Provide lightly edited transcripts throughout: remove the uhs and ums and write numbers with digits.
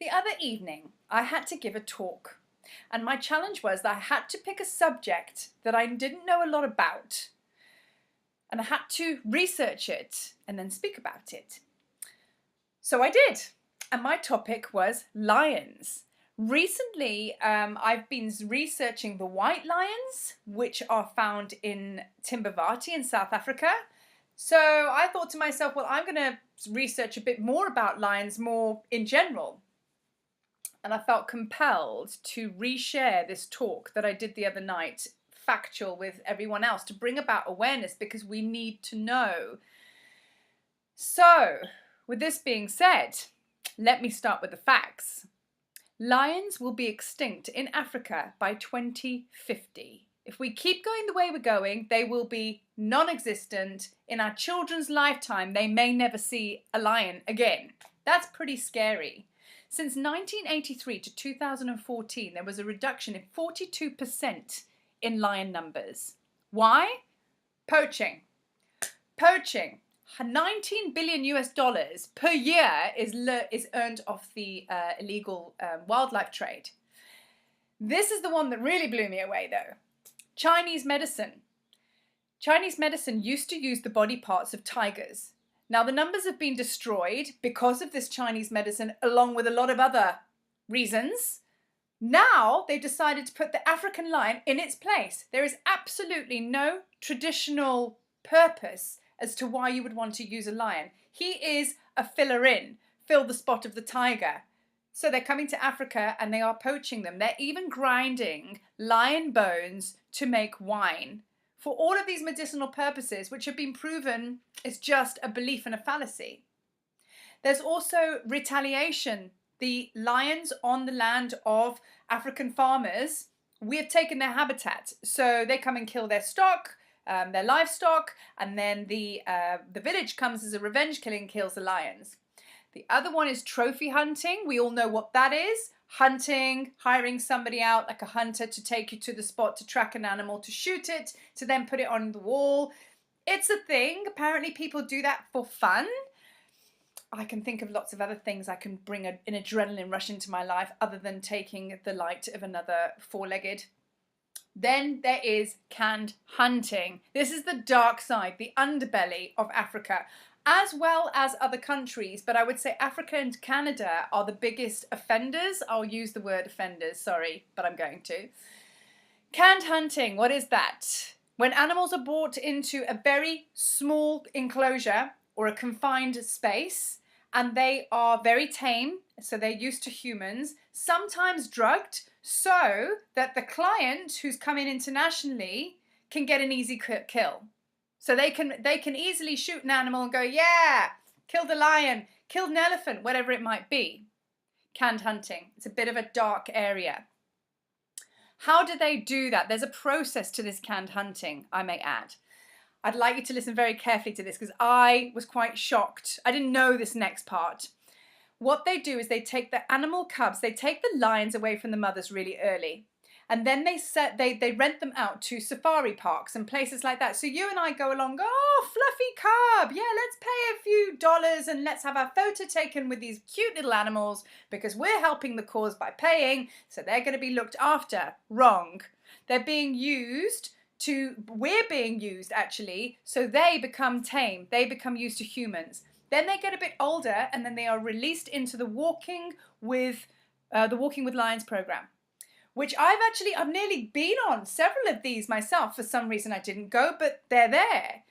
The other evening, I had to give a talk, and my challenge was that I had to pick a subject that I didn't know a lot about, and I had to research it and then speak about it. So I did, and my topic was lions. Recently, I've been researching the white lions, which are found in Timbavati in South Africa. So I thought to myself, well, I'm going to research a bit more about lions more in general. And I felt compelled to reshare this talk that I did the other night, factual, with everyone else to bring about awareness because we need to know. So, with this being said, let me start with the facts. Lions will be extinct in Africa by 2050. If we keep going the way we're going, they will be non-existent. In our children's lifetime, they may never see a lion again. That's pretty scary. Since 1983 to 2014, there was a reduction in 42% in lion numbers. Why? Poaching. Poaching. 19 billion US dollars per year is earned off the illegal wildlife trade. This is the one that really blew me away though. Chinese medicine. Chinese medicine used to use the body parts of tigers. Now the numbers have been destroyed because of this Chinese medicine along with a lot of other reasons. Now they've decided to put the African lion in its place. There is absolutely no traditional purpose as to why you would want to use a lion. He is a filler in, fill the spot of the tiger. So they're coming to Africa and they are poaching them. They're even grinding lion bones to make wine for all of these medicinal purposes, which have been proven is just a belief and a fallacy. There's also retaliation. The lions on the land of African farmers, we have taken their habitat. So they come and kill their stock, their livestock, and then the village comes as a revenge killing, kills the lions. The other one is trophy hunting. We all know what that is. Hunting, hiring somebody out like a hunter to take you to the spot to track an animal, to shoot it, to then put it on the wall. It's a thing. Apparently people do that for fun. I can think of lots of other things I can bring an adrenaline rush into my life other than taking the light of another four-legged. Then there is canned hunting. This is the dark side, the underbelly of Africa, as well as other countries. But I would say Africa and Canada are the biggest offenders. I'll use the word offenders, sorry, but I'm going to. Canned hunting, what is that? When animals are brought into a very small enclosure or a confined space, and they are very tame, so they're used to humans, sometimes drugged, so that the client who's come in internationally can get an easy kill. So they can easily shoot an animal and go, yeah, killed a lion, killed an elephant, whatever it might be. Canned hunting. It's a bit of a dark area. How do they do that? There's a process to this canned hunting, I may add. I'd like you to listen very carefully to this because I was quite shocked. I didn't know this next part. What they do is they take the animal cubs, they take the lions away from the mothers really early. And then they rent them out to safari parks and places like that. So you and I go along, oh, fluffy cub. Yeah, let's pay a few dollars and let's have our photo taken with these cute little animals because we're helping the cause by paying. So they're going to be looked after. Wrong. They're being used we're being used actually, so they become tame. They become used to humans. Then they get a bit older and then they are released into the Walking with Lions program, which I've nearly been on several of these myself. For some reason I didn't go, but they're there.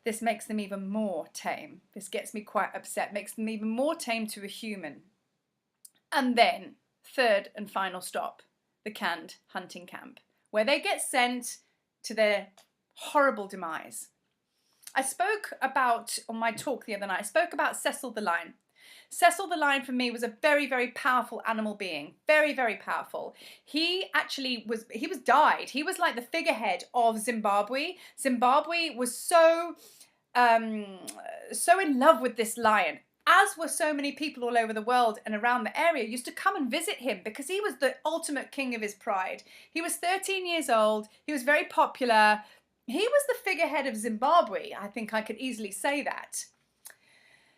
This makes them even more tame. This gets me quite upset, makes them even more tame to a human. And then, third and final stop, the canned hunting camp, where they get sent to their horrible demise. I spoke about, on my talk the other night, I spoke about Cecil the Lion. Cecil the Lion for me was a very, very powerful animal being. Very, very powerful. He died. He was like the figurehead of Zimbabwe. Zimbabwe was so in love with this lion, as were so many people all over the world and around the area used to come and visit him because he was the ultimate king of his pride. He was 13 years old. He was very popular. He was the figurehead of Zimbabwe. I think I could easily say that.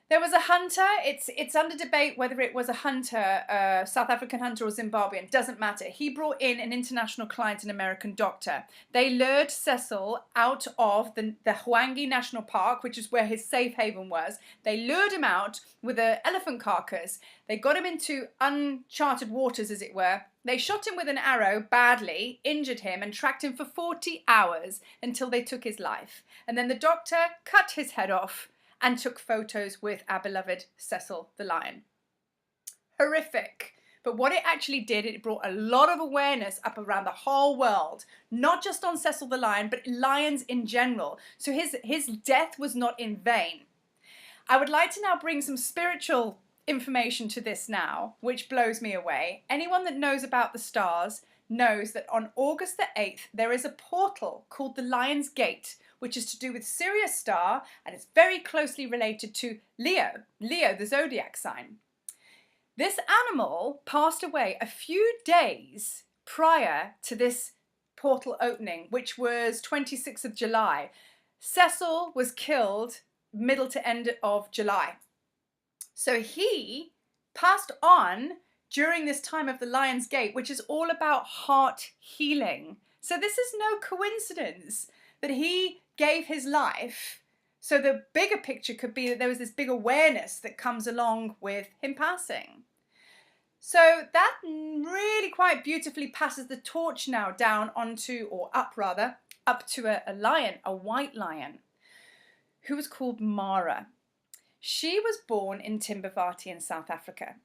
There was a hunter. It's under debate whether it was a hunter, South African hunter or Zimbabwean. Doesn't matter. He brought in an international client, an American doctor. They lured Cecil out of the Hwange National Park, which is where his safe haven was. They lured him out with an elephant carcass. They got him into uncharted waters, as it were. They shot him with an arrow badly, injured him, and tracked him for 40 hours until they took his life. And then the doctor cut his head off and took photos with our beloved Cecil the Lion. Horrific. But what it actually did, it brought a lot of awareness up around the whole world, not just on Cecil the Lion, but lions in general. So his death was not in vain. I would like to now bring some spiritual information to this now, which blows me away. Anyone that knows about the stars knows that on August the 8th, there is a portal called the Lion's Gate, which is to do with Sirius star, and it's very closely related to Leo, the zodiac sign. This animal passed away a few days prior to this portal opening, which was 26th of July. Cecil was killed middle to end of July. So he passed on during this time of the Lion's Gate, which is all about heart healing. So this is no coincidence that he gave his life. So the bigger picture could be that there was this big awareness that comes along with him passing. So that really quite beautifully passes the torch now down onto, or up rather, up to a lion, a white lion, who was called Mara. She was born in Timbavati in South Africa.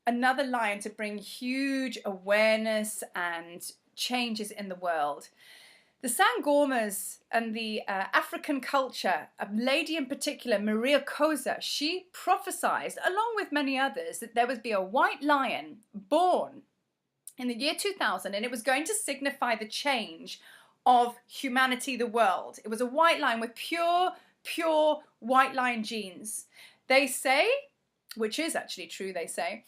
Another lion to bring huge awareness and changes in the world. The Sangomas and the African culture, a lady in particular, Maria Koza, she prophesied, along with many others, that there would be a white lion born in the year 2000, and it was going to signify the change of humanity, the world. It was a white lion with pure white lion genes. They say, which is actually true, they say,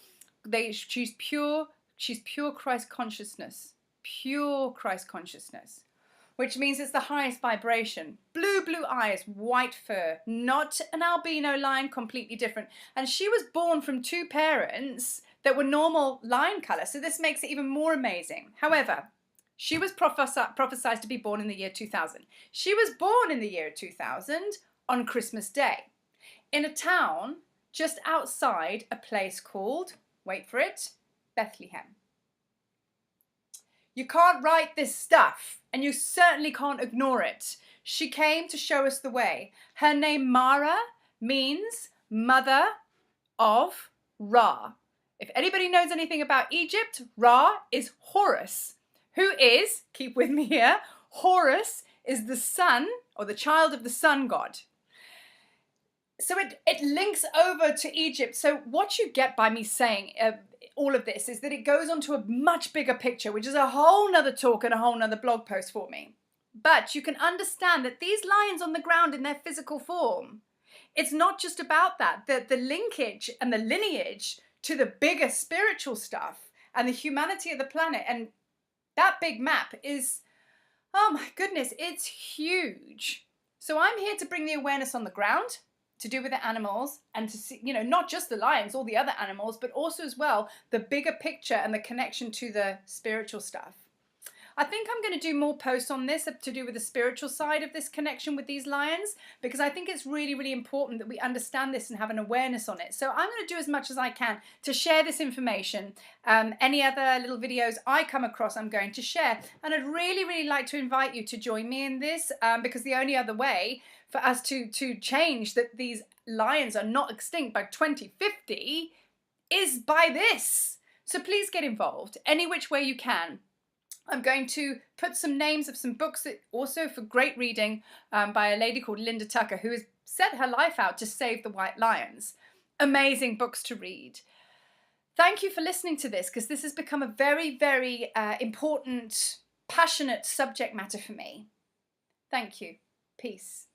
she's pure Christ consciousness, pure Christ consciousness. Which means it's the highest vibration. Blue eyes, white fur, not an albino lion, completely different. And she was born from two parents that were normal lion colour, so this makes it even more amazing. However, she was prophesied to be born in the year 2000. She was born in the year 2000 on Christmas Day in a town just outside a place called, wait for it, Bethlehem. You can't write this stuff, and you certainly can't ignore it. She came to show us the way. Her name Mara means mother of Ra. If anybody knows anything about Egypt, Ra is Horus, who is, keep with me here, Horus is the son or the child of the sun god. So it links over to Egypt. So what you get by me saying all of this is that it goes on to a much bigger picture, which is a whole nother talk and a whole nother blog post for me. But you can understand that these lions on the ground in their physical form, it's not just about that. The linkage and the lineage to the bigger spiritual stuff and the humanity of the planet. And that big map is, oh my goodness, it's huge. So I'm here to bring the awareness on the ground, to do with the animals, and to see, not just the lions, all the other animals, but also as well, the bigger picture and the connection to the spiritual stuff. I think I'm going to do more posts on this to do with the spiritual side of this connection with these lions, because I think it's really, really important that we understand this and have an awareness on it. So I'm going to do as much as I can to share this information. Any other little videos I come across, I'm going to share. And I'd really, really like to invite you to join me in this, because the only other way for us to change that these lions are not extinct by 2050 is by this. So please get involved any which way you can. I'm going to put some names of some books that also for great reading by a lady called Linda Tucker, who has set her life out to save the white lions. Amazing books to read. Thank you for listening to this, because this has become a very, very important, passionate subject matter for me. Thank you. Peace.